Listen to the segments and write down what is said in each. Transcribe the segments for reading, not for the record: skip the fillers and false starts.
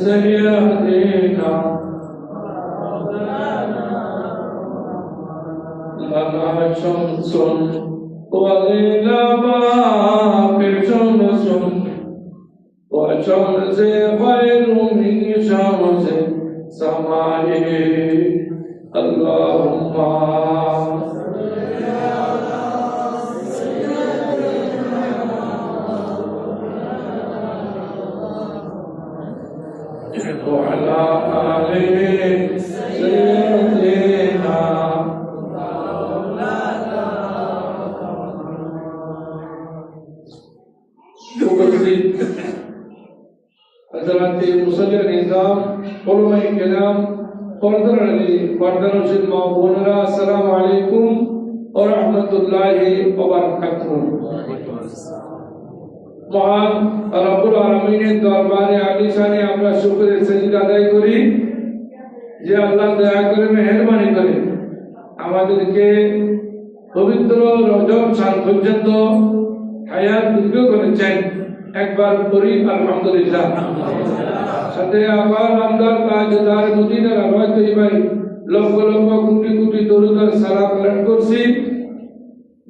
سيهدينا لنا شمس ولنا باقر شمس وشمس خير من شمس سمائه اللهم وعلى آله سيدنا حضرات মুসল্লি নিজাম উলামায়ে কেরাম পর্দার আলী পর্দার রশিদ মাওলানা আসসালামু আলাইকুম ওয়া রাহমাতুল্লাহি ওয়া বারাকাতুহু। মহান রব্বুল আলামিনের দরবারে আলিশানে আমরা শুকরিয়া সিজদা আদায় করি যে আল্লাহ দয়া করে মেহেরবানি করে আমাদেরকে পবিত্র রজব চাঁদ পর্যন্ত হায়াত দীর্ঘ করেছেন। একবার করি আলহামদুলিল্লাহ। সাথে আবার আমদার তাজদার মদিনার আওয়াজ তৈবাই লক্ষ লক্ষ কোটি কোটি দরুদ আর সালাম পালন করছি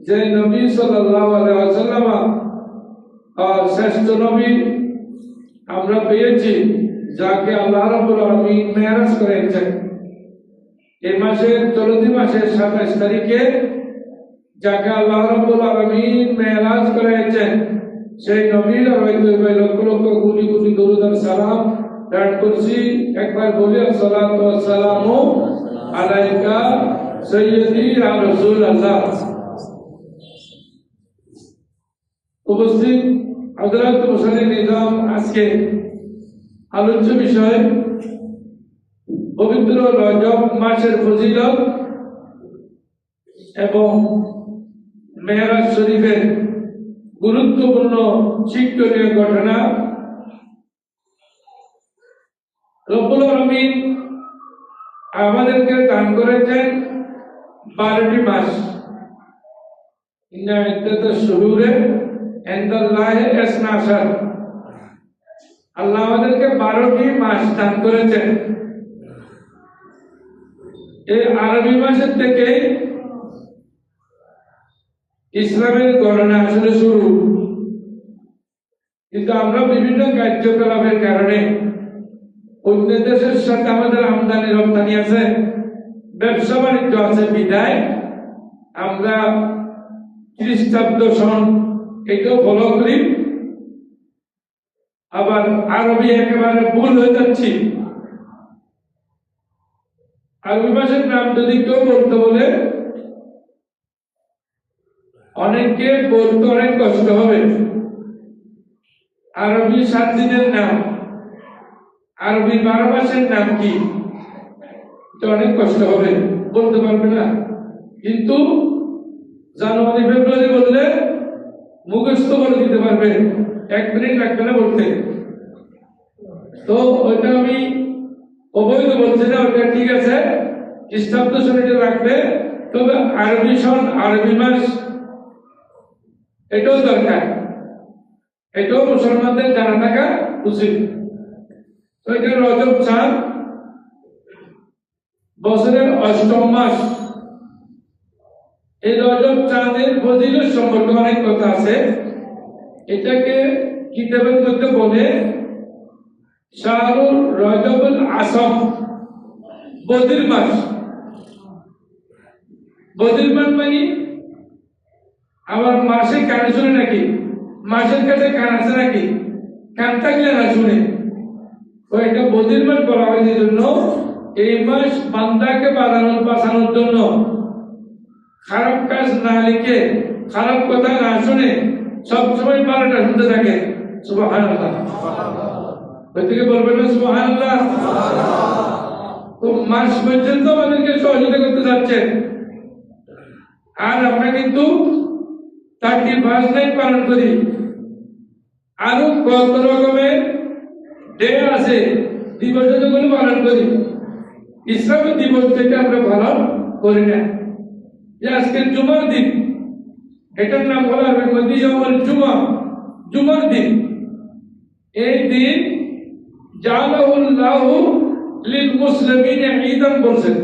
যে নবী সাল্লাল্লাহু আলাইহি ওয়াসাল্লাম আর শ্রেষ্ঠ নবী আমরা পেয়েছি যাকে আল্লাহ রাব্বুল আলামিন মেরাজ করেছেন। এই মাসের চলতি মাসের 27 তারিখে যাকে আল্লাহ রাব্বুল আলামিন মেরাজ করেছেন সেই নবীর হয়তো লক্ষ লক্ষ কোটি কোটি দরুদ আর সালাম পাঠ করছি। একবার বলি আসসালাতু ওয়াসসালামু আলাইকা সাইয়্যিদি ইয়া রাসূলুল্লাহ। উপস্থিত হযরত মুসল্লি নিজাম আজকে আলোচ্য বিষয় পবিত্র রজব মাসের ফজিলত এবং মেরাজ শরীফের গুরুত্বপূর্ণ শিক্ষণীয় ঘটনা। রব্বুল আলামিন আমাদেরকে দান করেছেন 12টি মাস। ইন্না ইদ্দাতাশ শুহুরে ইনদাল্লাহি 12। আল্লাহ আমাদেরকে 12টি মাস দান করেছেন। এই আরবি মাসের থেকে ইসলামের গণনা আসলে শুরু, কিন্তু আমরা বিভিন্ন কার্যকলাপের কারণে অন্য দেশের সাথে আমাদের আমদানি রপ্তানি আছে, ব্যবসা বাণিজ্য আছে, বিদায় আমরা খ্রিস্টাব্দ সন এটাও ফলো করি, আবার আরবি একেবারে ভুল হয়ে যাচ্ছি। আরবি মাসের নাম যদি কেউ বলতে বলে অনেককে বলতে অনেক কষ্ট হবে। আরবি 7 দিনের নাম, আরবি 12 মাসের নাম কি, এটা অনেক কষ্ট হবে, বলতে পারবে না। কিন্তু জানুয়ারি ফেব্রুয়ারি বললে মুখস্থ করে দিতে পারবে, 1 মিনিট লাগবে না বলতে। তো ওইটা আমি অবৈধ বলছি না, ওইটা ঠিক আছে, খ্রিস্টাব্দ সনটা রাখবে, তবে আরবি সন আরবি মাস এটাও দরকার, এটাও মুসলমানদের জানা থাকা উচিত। তো এটা রজব চাঁদ বছরের 8ম মাস। এই রজব চাঁদের ফজিলত সম্পর্কে অনেক কথা আছে। এটাকে কিতাবের মধ্যে বলে শাহরুল রজবুল আসম, বদির মাস। বদির মাস মানে আবার মাসে কান শুনে নাকি, মাসের কাছে কান আছে নাকি, কান থাকলে না শুনে। তো এটা বদির মাস বলা হয় এই জন্য, এই মাস বান্দাকে বাঁচানোর জন্য, খারাপ কাজ না লিখে, খারাপ কথা না শুনে সবসময় 12টা শুনতে থাকে। সুবহানাল্লাহ, ওই থেকে বলবেন না সুবহানাল্লাহ। তো মাস পর্যন্ত আমাদেরকে সহযোগিতা করতে যাচ্ছেন, আর আমরা কিন্তু 31 নাইট পালন করি। আরো কত রকমের ডে আছে, দিবস যেগুলো পালন করি, ইসলামের দিবস থেকে আমরা পালন করি না। যে আজকের জুমার দিন, এটার নাম হলো আরবির মধ্যে ইয়াউমুল জুমা, জুমার দিন। এই দিন জালাহুল আল্লাহু লিল মুসলিমিন ঈদান বলছেন।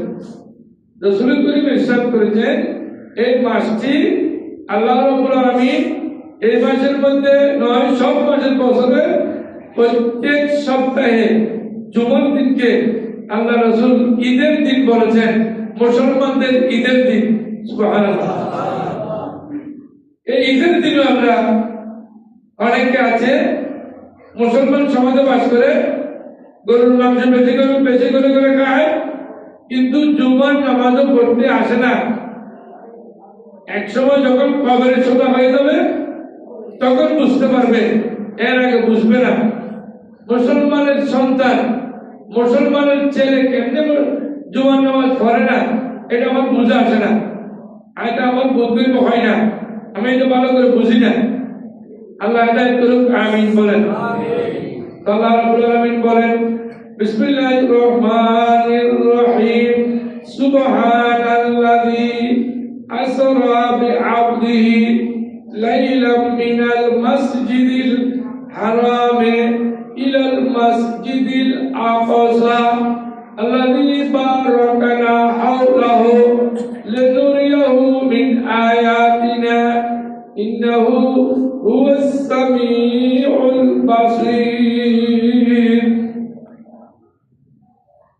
রাসূল করিম ইরশাদ করেছেন এই মাসটি আল্লাহ রাব্বুল আলামিন এই মাসের মধ্যে নয় সব মাসের বছরে প্রত্যেক সপ্তাহে জুমার দিনকে আল্লাহ রাসূল ঈদের দিন বলেছেন, মুসলমানদের ঈদের দিন। সুবহানাল্লাহ। এই ঈদের দিনে আমরা অনেকে আছে মুসলমান সমাজে বাস করে, গরুর মাংস বেশি করে খায়, কিন্তু জুমার নামাজও পড়তে আসে না। এক সময় যখন কবরে ছোটা হয়ে যাবে তখন বুঝতে পারবে, এর আগে বুঝবে না। মুসলমানের সন্তান, মুসলমানের ছেলে কেমনে জুমার নামাজ পড়ে না, এটা আমার বুঝে আসে না, এটা আমার বক্তব্য হয় না, আমি এটা ভালো করে বুঝি না। আল্লাহ হেদায়েত করুক, আমিন বলেন। আল্লাহ রাব্বুল আলামিন বলেন, বিসমিল্লাহির রহমানির রহিম, সুবহানাল্লাযী আসরা বিআবদিহি লাইলাম মিনাল মাসজিদিল হারামে ইলাল মাসজিদিল আকসা আল্লাযী বারাকানা হাওলাহু লিনুরিয়াহু মিন আয়াতিনা ইন্নাহু হুয়াস সামিউল বাসীর।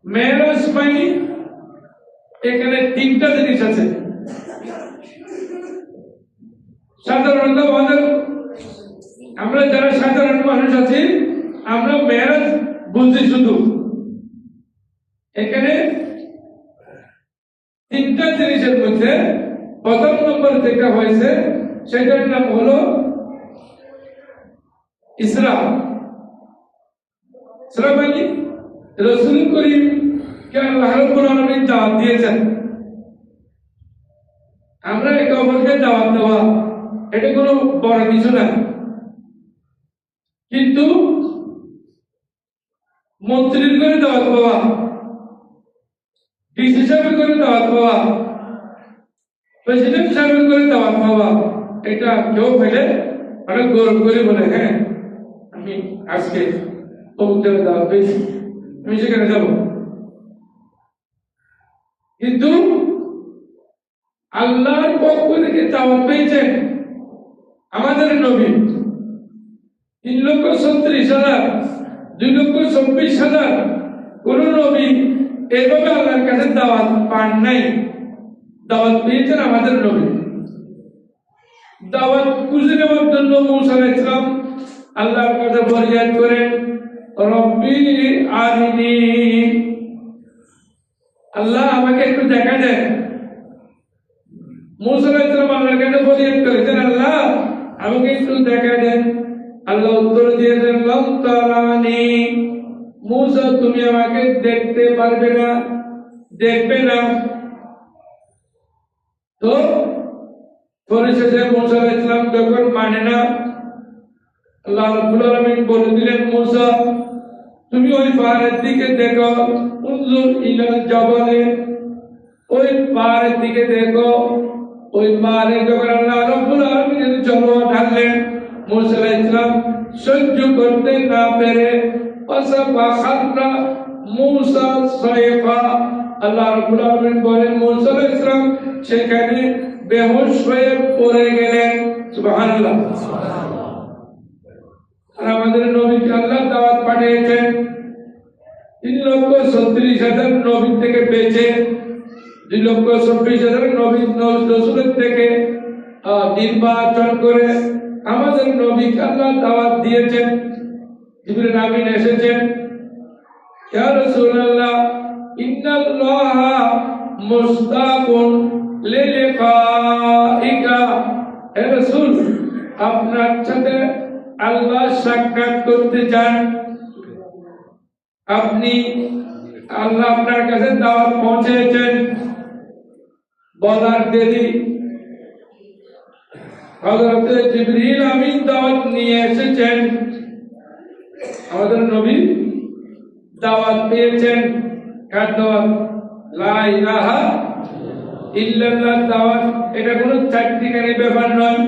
মেরাজ মানে এখানে তিনটা জিনিস আছে। সাধারণত আমরা যারা সাধারণ মানুষ আছি আমরা মেরাজ বুঝি শুধু, এখানে তিনটা জিনিসের মধ্যে প্রথম নম্বর যেটা হয়েছে সেটার নাম হলো ইসরা। ইসরা মানে রাসূল করিম কে আল্লাহ রাব্বুল আলামিন দাওয়াত দিয়েছেন। আমরা একে অপরকে দাওয়াত দেওয়া এটা কোনো বড় কিছু না, কিন্তু মন্ত্রীর করে দাওয়াত পাওয়া, ডিসি সাহেবের করে দাওয়াত পাওয়া, প্রেসিডেন্ট সাহেবের করে দাওয়াত পাওয়া, এটা কেউ পেলে অনেক গৌরব করে বলে, হ্যাঁ আমি আজকে অমুক জায়গায় দাওয়াত পেয়েছি, আমি সেখানে যাব। কিন্তু আল্লাহর পক্ষ থেকে দাওয়াত পেয়েছেন আমাদের নবী 3,36,000, 2,24,000 কোন নবী এভাবে আল্লাহর কাছে দাওয়াত পান নাই। দাওয়াত পেয়েছেন আমাদের নবী। দাওয়াত খুঁজে নেওয়ার জন্য মূসা আলাইহিস সালাম আল্লাহর কাছে ফরিয়াদ করেন, রব্বি আরিনি, আল্লাহ আমাকে একটু দেখা দেন। মূসা আলাইহিস সালাম আল্লাহর কাছে ফরিয়াদ করেছেন, আল্লাহ আমাকে একটু দেখা দেন। আল্লাহ উত্তর দিয়েছেন, লাম তারানি, মূসা তুমি আমাকে দেখতে পারবে না, দেখবে না। তো পরিশেষে মূসা আলাইহিস সালাম যখন মানে না, আল্লাহ রাব্বুল আলামিন বলে দিলেন, মূসা তুমি ওই পাহাড়ের দিকে দেখো, উনজুর ইলাল জাবালে, ওই পাহাড়ের দিকে দেখো। ওই পাহাড়ে যখন আল্লাহ রাব্বুল আলামিন জলওয়া ঢাললেন, মূসা আলাইহিস সালাম সহ্য করতে না পেরে ফাসাফাখাররা মূসা সাইফা, আল্লাহ রাব্বুল আলামিন বলেন মূসা আলাইহিস সালাম সেখানে বেহুশ হয়ে পড়ে গেলেন। সুবহানাল্লাহ। আর আমাদের নবীকে আল্লাহ দাওয়াত পাঠিয়েছেন 3,36,000 নবী থেকে বেঁচে 2,24,000 নবী রাসূলের থেকে নির্বাচন করে আমাদের নবীকে আল্লাহ দাওয়াত দিয়েছেন। জিবরিল আমিন এসেছেন, ইয়া রাসূলুল্লাহ ইন্নাল্লাহা মুশতাকুন লিলিকাইকা, হে রাসূল আপনার সাথে আল্লাহ সাক্ষাৎ করতে চান। আপনি আল্লাহ আপনার কাছে দাওয়াত পৌঁছেছেন, বলার দেরি হযরত জিবরিল আমিন দাওয়াত নিয়ে এসেছেন। আমাদের নবী দাওয়াত পেয়েছেন, কার দাওয়াত? লা ইলাহা ইল্লাল্লাহ দাওয়াত। এটা কোনো চাকরিকারী ব্যাপার নয়।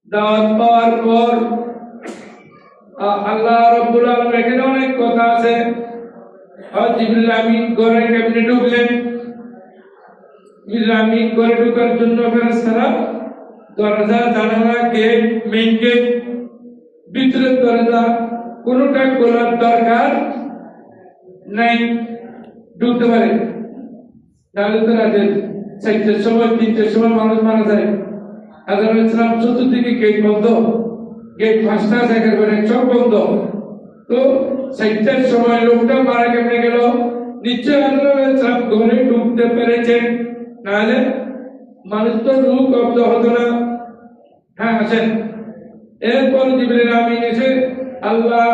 দাওয়াত পাওয়ার পর আল্লাহ রাব্বুল আলামিন এখানে অনেক কথা আছে। জিবরিল আমিন ঘরে কেমনে ঢুকলেন? জিবরিল আমিন ঘরে ঢোকার জন্য ফেরেশতারা দরজা জানালা গেট মেইন গেট ভিতরের দরজা কোনোটা খোলার দরকার নাই, ঢুকতে পারে। তাহলে তো রাতের 4টার সময় 3টার সময় মানুষ মারা যায়। আদম ইসলাম চতুর্দিকে গেট বন্ধ, গেট ফাঁসটা জায়গার করে সব বন্ধ। তো 4টার সময় লোকটা মারা কেমনে গেল? নিশ্চয় আদম ইসলাম ঘরে ঢুকতে পেরেছেন, নাহলে মানুষ তো রূপ কব্জ হতো না। হ্যাঁ আসেন। এরপর জিবরিল আমিন এসে আল্লাহ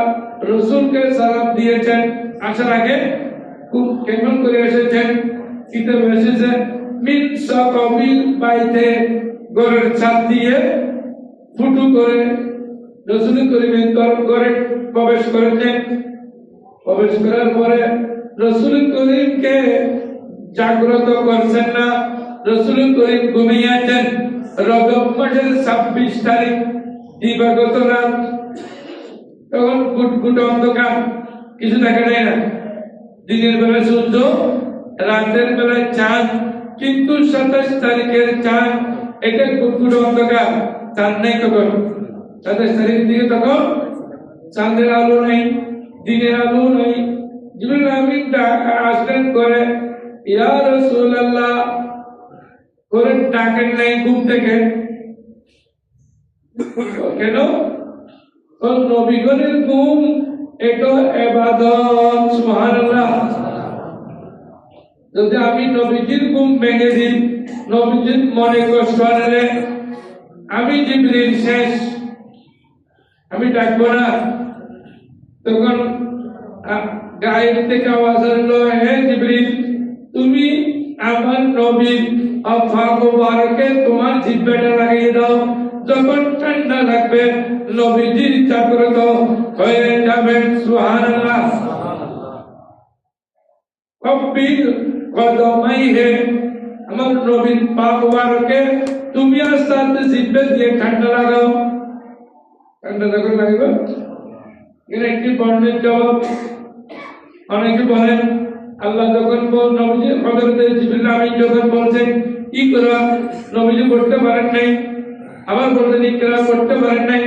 রসুলকে সালাম দিয়েছেন। আসার আগে খুব কেমন করে এসেছেন? কিতাবে এসেছে মিন সাকাবিল বাইতে, ঘরের ছাদ দিয়ে ফুটু করে রসুল করিমের ঘরে প্রবেশ করেছেন। প্রবেশ করার পরে রসুল করিমকে জাগ্রত করছেন না, রসুল করিম ঘুমিয়েছেন। রজব মাসের 26 তারিখ দিবাগত রাত, তখন গুটগুট অন্ধকার, কিছু দেখা যায় না। দিনের বেলা সূর্য, রাতের বেলায় চাঁদ, কিন্তু 27 তারিখের চাঁদ এটা গুটগুট অন্ধকার, চাঁদ নেই তখন। 27 তারিখের দিকে তখন চাঁদের আলো নেই, দিনের আলো নেই। জিবরিল আমিন আসলেন করে, ইয়া রাসূলুল্লাহ, করে ডাকেন নাই ঘুম থেকে। কেন? নবীগণের ঘুম এটা ইবাদত। সুবহানাল্লাহ। যদি আমি নবীজির ঘুম ভেঙে দিই, নবীজির মনে কষ্ট আনলে, আমি জিবরিল শেষ, আমি ডাকবো না। তখন গায়েব থেকে আওয়াজ আসলো, হে জিবরিল, তুমি আমার নবীর পা মোবারকে তোমার জিহ্বাটা লাগিয়ে দাও। যখন ঠান্ডা লাগবে নবীজির জাগ্রত হয়ে যাবেন। সুবহানাল্লাহ। কব্বিল কদমাইহে, আমার নবীর পা মোবারকে তুমি আস্তে আস্তে জিহ্বা দিয়ে ঠান্ডা লাগাও। ঠান্ডা যখন লাগবে, এর একটি বর্ণের জবাব। অনেকে বলেন আল্লাহ যখন নবীজি হযরত জিবরিল আমিন যখন বলছেন ইকরা, নবীজি পড়তে পারেন নাই। আবার বলতেন ইকরা, পড়তে পারেন নাই।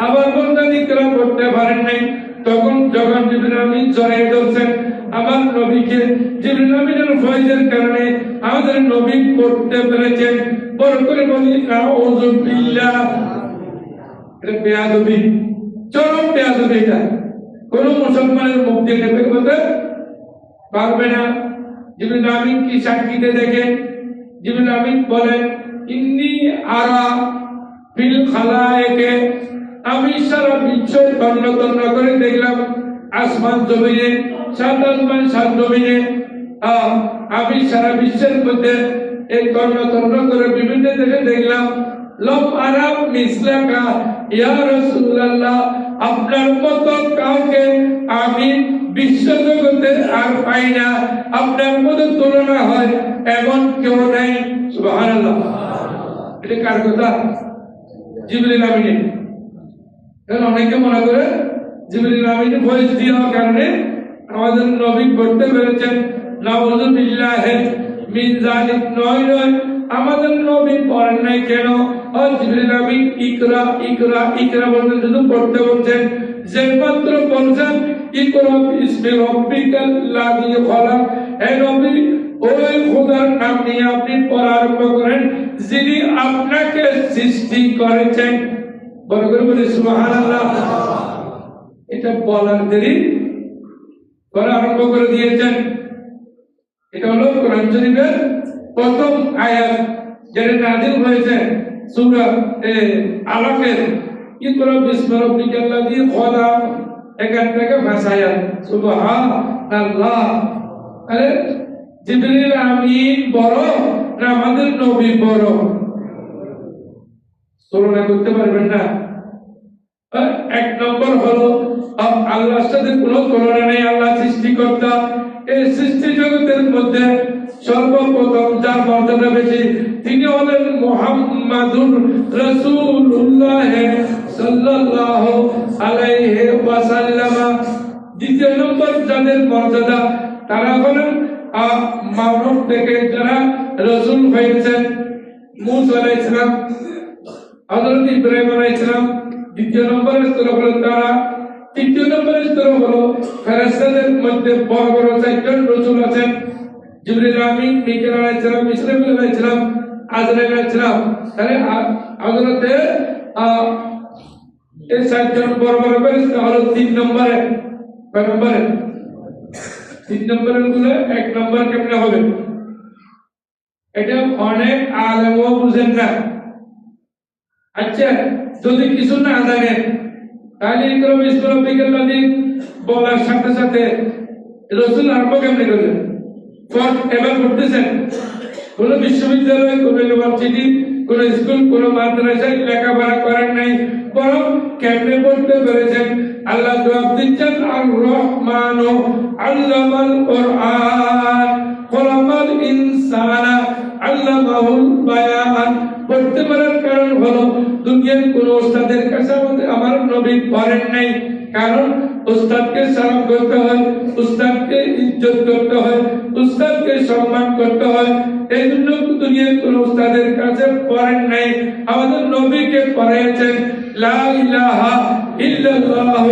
আবার বলতেন ইকরা, পড়তে পারেন নাই। তখন যখন জিবরিল আমিন জড়িয়ে ধরছেন আমার নবীকে, জিবরিল আমিনের ফয়জের কারণে আমাদের নবী পড়তে পেরেছেন। বড় করে বলি আউযু বিল্লাহ। এটা বেয়াদবি, চরম বেয়াদবি। এটা কোন মুসলমানের মুখ দিয়ে নেবে বলতে পারবে না। জিবরিল আমিন কি সাক্ষীতে দেখেন? জিবরিল আমিন বলেন ইন্নী আরা ফিল খালায়েকে, আমি সারা বিশ্ব তন্ন তন্ন করে দেখলাম, আসমান জমিনে, সাত আসমান সাত জমিনে, আমি সারা বিশ্বের মধ্যে এই তন্ন তন্ন করে বিভিন্ন দেশে দেখলাম। লম আরাম মিসলাকা ইয়া রাসূলুল্লাহ, আপনার মতো কাউকে আমি বিশ্ব জগতে আর পাই না, আপনার মতো তুলনা হয় এমন কেউ নাই। সুবহানাল্লাহ। এটা কার কথা? জিবরিল আমিনের। কারণ অনেকে মনে করে জিবরিল আমিন ভয়েস দেওয়ার কারণে আমাদের নবী পড়তে পেরেছেন। নাউযুবিল্লাহ মিন যালিক। নয় নয়, আমাদের নবী পড়েন নাই কেন? জিবরিল আমিন ইকরা ইকরা ইকরা বলতে শুধু পড়তে বলছেন। যে মাত্র বলছেন ইকরা বিসমি রাব্বিকাল লাযী খলাক, হে নবী ওই খোদার নাম নিয়ে আপনি পড়া আরম্ভ করেন যিনি আপনাকে সৃষ্টি করেছেন। বড় করে বলি সুবহানাল্লাহ। এটা বলার দেরি পড়া আরম্ভ করে দিয়েছেন। এটা হলো কোরআন শরীফের প্রথম আয়াত, যেটা নাযিল হয়েছে সূরা আলাকের ইকরা বিসমি রাব্বিকাল লাযী খলাক, এখান থেকে ভাষায়াত। সুবহানাল্লাহ। আরে জিবরিল আমিন বড় না আমাদের নবী বড়? তুলনা করতে পারবেন না। এক নম্বর হলো আল্লাহর সাথে কোনো তুলনা নেই। আল্লাহ সৃষ্টিকর্তা। এই সৃষ্টি জগতের মধ্যে সর্বপ্রথম যার মর্যাদা বেশি তিনি হলেন মুহাম্মাদুর রাসূলুল্লাহ সাল্লাল্লাহু আলাইহি যাদের মর্যাদা তারা হলেন মানব থেকে যারা রাসূল হয়েছেন। মূসা আলাইহিস সালাম, হযরত ইব্রাহিম আলাইহিস সালাম, দ্বিতীয় নম্বরের স্তর হলো তারা, তৃতীয় নম্বরের স্তর হলো ফেরেশতাদের মধ্যে বড় বড় চারজন রাসূল আছেন, জিবরিল আমিন, মিকাইল আলাইহিস সালাম, ইসরাফিল আলাইহিস সালাম, আজরাইল আলাইহিস সালাম। তাহলে হযরত এই চারজন বড় বড় ফেরেশতা হলো 3 নম্বরে। কয় নম্বরে? 3 নম্বরের গুলো 1 নম্বর কেমনে হবে? এটা অনেক আলেমও বুঝেন না। আচ্ছা, যদি কিছু না জানেন তাহলে ইকরাম বলার সাথে সাথে রাসূল আরম্ভ কেমনে করলেন? এবার করতেছেন কোন বিশ্ববিদ্যালয়, কোন ইউনিভার্সিটি, কোন স্কুল, কোন মাদ্রাসায় লেখাপড়া করেন নাই, বরং কেমনে পড়তে পেরেছেন? আল্লাহ জবাব দিচ্ছেন, আর রহমানু আল্লামাল কুরআন খলাকাল ইনসানা আল্লামাহুল বায়ান। পড়তে পারার কারণ হলো দুনিয়ার কোন ওস্তাদের কাছে আমার নবী পড়েন নাই। কারণ উস্তাদকে সালাম করতে হয়, উস্তাদকে ইজ্জত করতে হয়, উস্তাদকে সম্মান করতে হয়। এই জন্য দুনিয়ার কোন উস্তাদের কাছে পড়েন নাই, আমাদের নবীকে পড়িয়েছেন। লা ইলাহা ইল্লাল্লাহ।